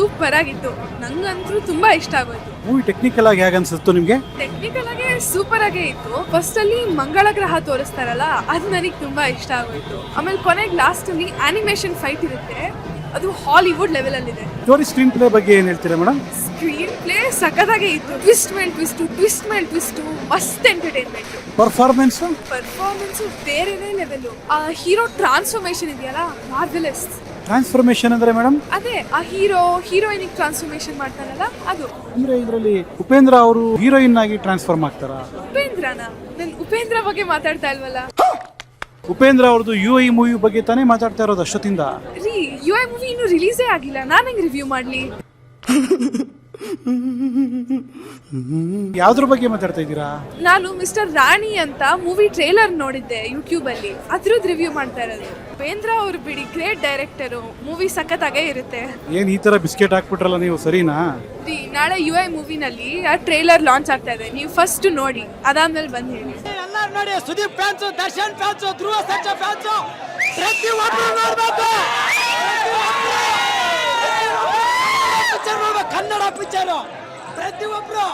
Super ಆಗಿತ್ತು. ನಂಗಂತೂ ತುಂಬಾ ಇಷ್ಟ ಆಗೋಯ್ತು. ಮೂವಿ ಟೆಕ್ನಿಕಲ್ ಆಗಿ ಹೇಗೆ ಅನ್ಸುತ್ತು ನಿಮಗೆ? ಟೆಕ್ನಿಕಲ್ ಆಗಿ ಸೂಪರ್ ಆಗೇ ಇತ್ತು. ಫಸ್ಟ್ ಅಲ್ಲಿ ಮಂಗಳ ಗ್ರಹ ತೋರಿಸ್ತಾರಲ್ಲ, ಅದು ನನಗೆ ತುಂಬಾ ಇಷ್ಟ ಆಗೋಯ್ತು. ಆಮೇಲೆ ಕೊನೆಗೆ ಲಾಸ್ಟ್ ಅಲ್ಲಿ ಆನಿಮೇಷನ್ ಫೈಟ್ ಇರುತ್ತೆ, ಅದು ಹಾಲಿವುಡ್ ಲೆವೆಲ್ ಅಲ್ಲಿ ಇದೆ. ಸ್ಟೋರಿ ಸ್ಕ್ರೀನ್ ಪ್ಲೇ ಬಗ್ಗೆ ಏನ್ ಹೇಳ್ತೀರಾ ಮೇಡಮ್? ಸ್ಕ್ರೀನ್ ಪ್ಲೇ ಸಖತ್ತಾಗೇ ಇತ್ತು. ಟ್ವಿಸ್ಟ್ ಮೇಲೆ ಟ್ವಿಸ್ಟ್, ಮಸ್ತ್ ಎಂಟರ್ಟೈನ್ಮೆಂಟ್. ಪರ್ಫಾರ್ಮೆನ್ಸ್ ಬೇರೆನೇ ಲೆವೆಲ್. ಆ ಹೀರೋ ಟ್ರಾನ್ಸ್ಫಾರ್ಮೇಶನ್ ಇದೆಯಲ್ಲ, ಮಾರ್ವೆಲಸ್. ಟ್ರಾನ್ಸ್ಫಾರ್ಮೇಶನ್ ಅಂದ್ರೆ ಮೇಡಮ್? ಅದೇ ಆ ಹೀರೋಯಿನಿಗೆ ಟ್ರಾನ್ಸ್ಫಾರ್ಮೇಶನ್ ಮಾಡ್ತಾರಲ್ಲ ಅದು. ಅಂದ್ರೆ ಇದರಲ್ಲಿ ಉಪೇಂದ್ರ ಅವರು ಹೀರೋಯಿನ್ ಆಗಿ ಟ್ರಾನ್ಸ್ಫಾರ್ಮ್ ಆಗ್ತಾರಾ? ನಾನು ಉಪೇಂದ್ರ ಬಗ್ಗೆ ಮಾತಾಡ್ತಾ ಇಲ್ವಲ್ಲ. ಉಪೇಂದ್ರ ಅವ್ರದ್ದು UI ಮೂವಿ ಬಗ್ಗೆ ತಾನೇ ಮಾತಾಡ್ತಾ ಇರೋದು ಅಷ್ಟೊತ್ತಿಂದ. UI ಮೂವಿ ಇನ್ನು ರಿಲೀಸೇ ಆಗಿಲ್ಲ, ನಾನು ಹೆಂಗ್ ರಿವ್ಯೂ ಮಾಡ್ಲಿ? ಯಾವ್ದ್ರ ಬಗ್ಗೆ ಮಾತಾಡ್ತಾ ಇದ್ದೀರಾ? ನಾನು ಮಿಸ್ಟರ್ ರಾಣಿ ಅಂತ ಮೂವಿ ಟ್ರೇಲರ್ ನೋಡಿದ್ದೆ ಯೂಟ್ಯೂಬ್ ಅಲ್ಲಿ, ಅದ್ರದ್ದು ರಿವ್ಯೂ ಮಾಡ್ತಾ ಇರೋದು. ಉಪೇಂದ್ರ ಅವ್ರು ಬಿಡಿ, ಗ್ರೇಟ್ ಡೈರೆಕ್ಟರು. ಮೂವಿ ಸಖತ್ತಾಗೇ ಇರುತ್ತೆ. ಏನ್ ಈ ತರ ಬಿಸ್ಕೆಟ್ ಹಾಕ್ಬಿಟ್ರಲ್ಲ ನೀವು, ಸರಿನಾ? ನಾಳೆ UI ಮೂವಿನಲ್ಲಿ ಆ ಟ್ರೇಲರ್ ಲಾಂಚ್ ಆಗ್ತಾ ಇದೆ, ನೀವು ಫಸ್ಟ್ ನೋಡಿ, ಅದಾದ್ಮೇಲೆ ಬಂದು ಹೇಳಿ. ಎಲ್ಲರೂ ನೋಡಿ. Sudeep fans, Darshan fans, Dhruva Sarja fans, ಪ್ರತಿಯೊಬ್ಬರು ನೋಡ್ಬೇಕು. ಕನ್ನಡ ಪಿಕ್ಚರ್ ಪ್ರತಿಯೊಬ್ಬರು